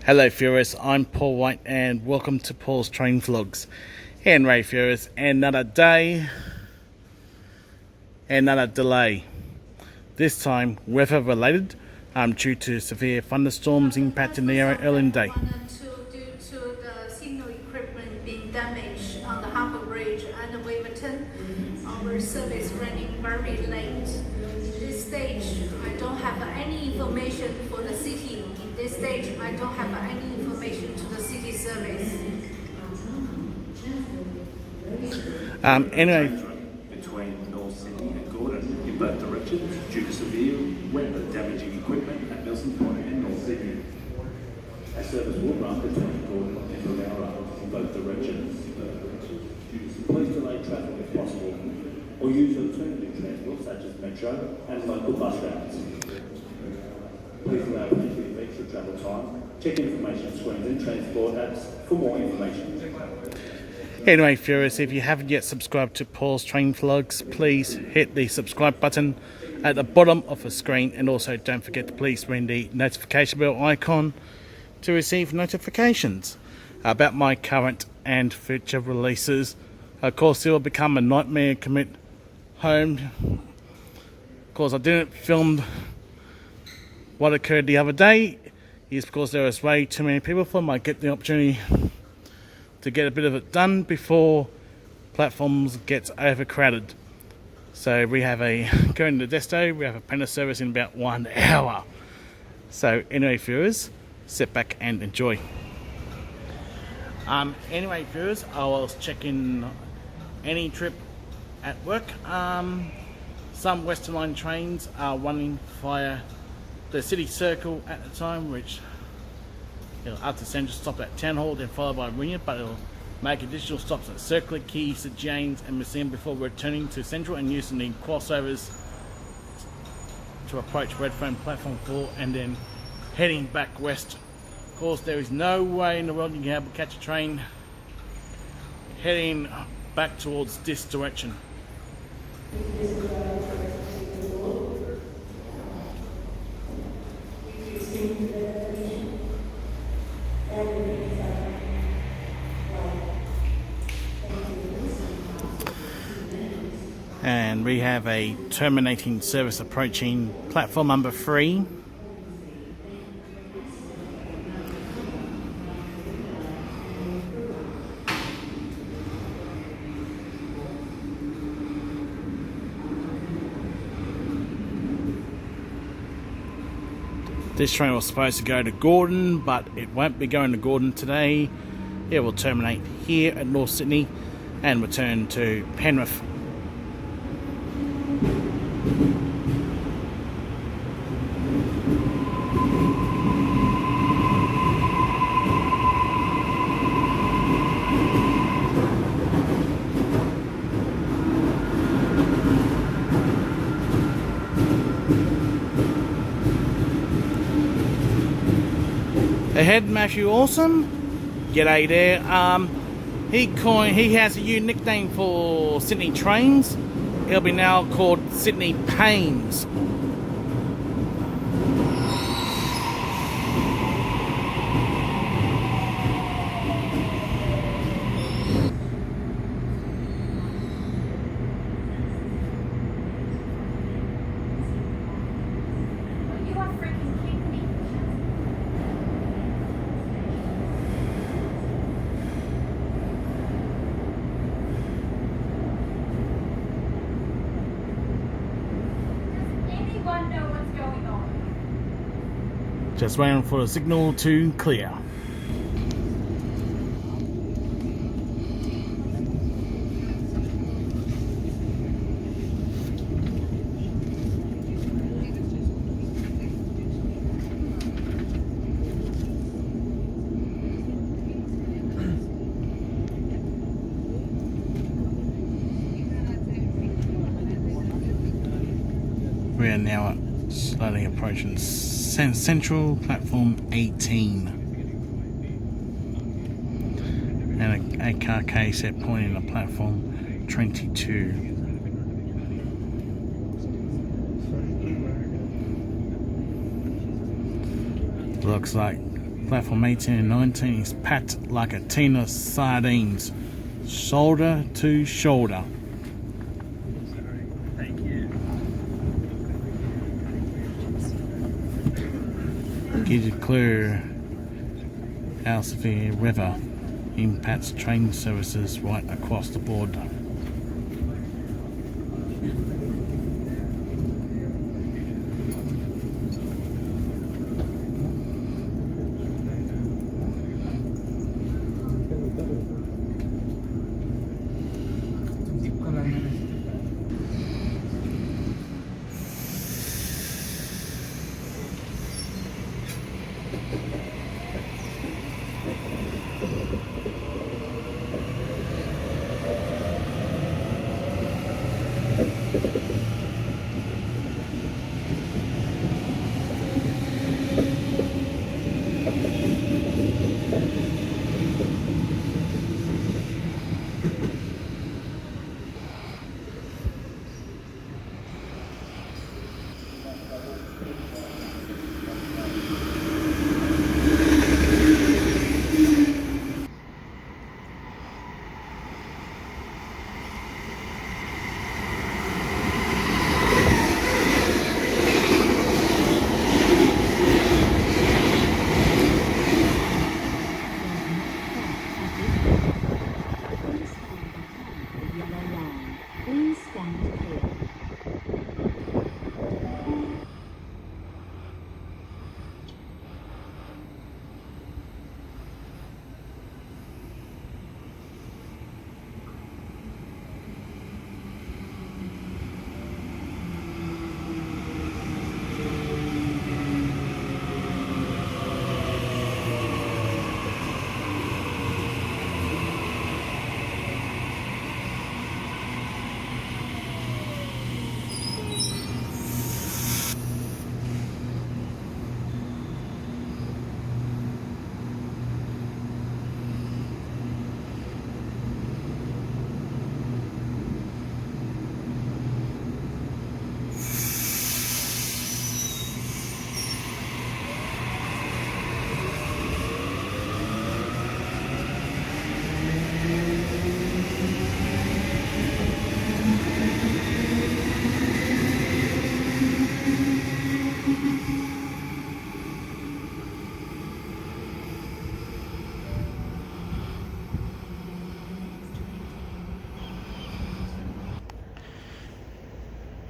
Hello viewers, I'm Paul White and welcome to Paul's Train Vlogs. And right viewers, another day, another delay. This time weather related due to severe thunderstorms impacting the area early in the day. Due to the signal equipment being damaged on the Harbour Bridge and Waverton, our service running very late. In this stage, I don't have any information for the city. In this stage, I don't have any information to the city service. Anyway, between North Sydney and Gordon in both directions due to severe weather damaging equipment at Nelson Point and North Sydney. A service will run between Gordon and Bellera in both directions. Please delay traffic if possible, or use alternative transport such as metro and local bus routes. Please allow plenty of extra travel time. Check information screens and transport apps for more information. Anyway viewers, if you haven't yet subscribed to Paul's Train Vlogs, please hit the subscribe button at the bottom of the screen, and also don't forget to please ring the notification bell icon to receive notifications about my current and future releases. Of course, it will become a nightmare commute home. Of course, I didn't film what occurred the other day, is because there was way too many people for me to get the opportunity to get a bit of it done before platforms gets overcrowded. So we have going to the Desto, we have a Penner service in about 1 hour. So anyway viewers, sit back and enjoy. Anyway viewers, I was checking any trip at work. Some Western Line trains are running via the City Circle at the time, which it'll after Central stop at Town Hall, then followed by Wynyard, but it'll make additional stops at Circular Quay, St James and Museum before returning to Central and using the crossovers to approach Redfern Platform 4 and then heading back west. Of course, there is no way in the world you can be able to catch a train heading back towards this direction. And we have a terminating service approaching platform number 3. This train was supposed to go to Gordon, but it won't be going to Gordon today. It will terminate here at North Sydney and return to Penrith. Ahead, Matthew Awesome. G'day there. He has a new nickname for Sydney Trains. He'll be now called Sydney Pains. You are freaking kidding me. Does anyone know what's going on? Just waiting for the signal to clear. We are now slowly approaching Central Platform 18. And a car K set pointing at platform 22. Looks like Platform 18 and 19 is packed like a tin of sardines, shoulder to shoulder. Thank you. Gives you clear Elsevier River impacts train services right across the board.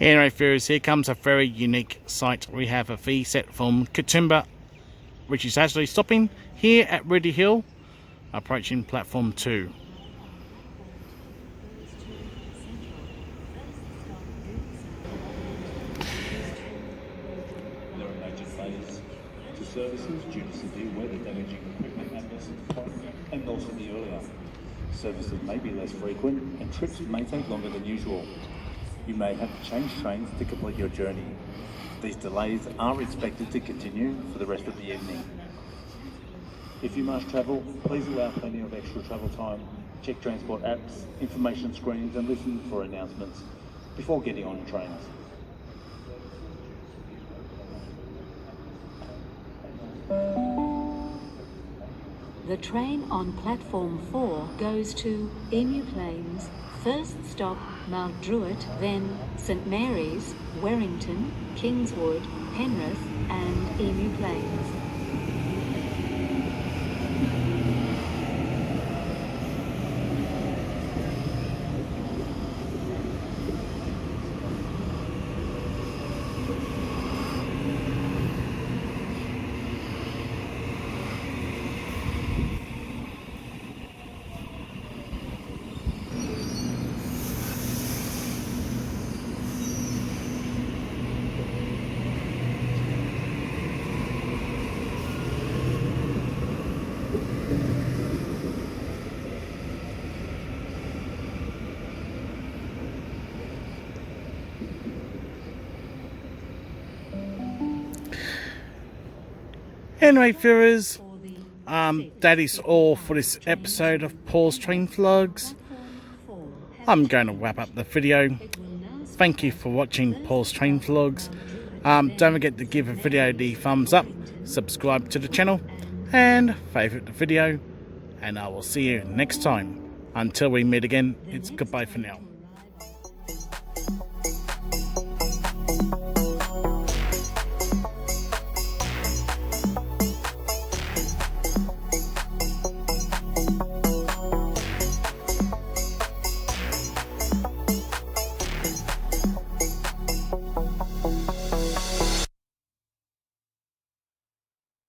Anyway, viewers, here comes a very unique sight. We have a V set from Katoomba, which is actually stopping here at Reedy Hill, approaching platform 2. There are major delays to services due to severe weather damaging equipment at Milson's Point and also the earlier. Services may be less frequent and trips may take longer than usual. You may have to change trains to complete your journey. These delays are expected to continue for the rest of the evening. If you must travel, please allow plenty of extra travel time. Check transport apps, information screens and listen for announcements before getting on trains. The train on platform 4 goes to Emu Plains. First stop Mount Druitt, then St Mary's, Werrington, Kingswood, Penrith and Emu Plains. Anyway, viewers, that is all for this episode of Paul's Train Vlogs. I'm going to wrap up the video. Thank you for watching Paul's Train Vlogs. Don't forget to give the video the thumbs up, subscribe to the channel, and favourite the video, and I will see you next time. Until we meet again, it's goodbye for now.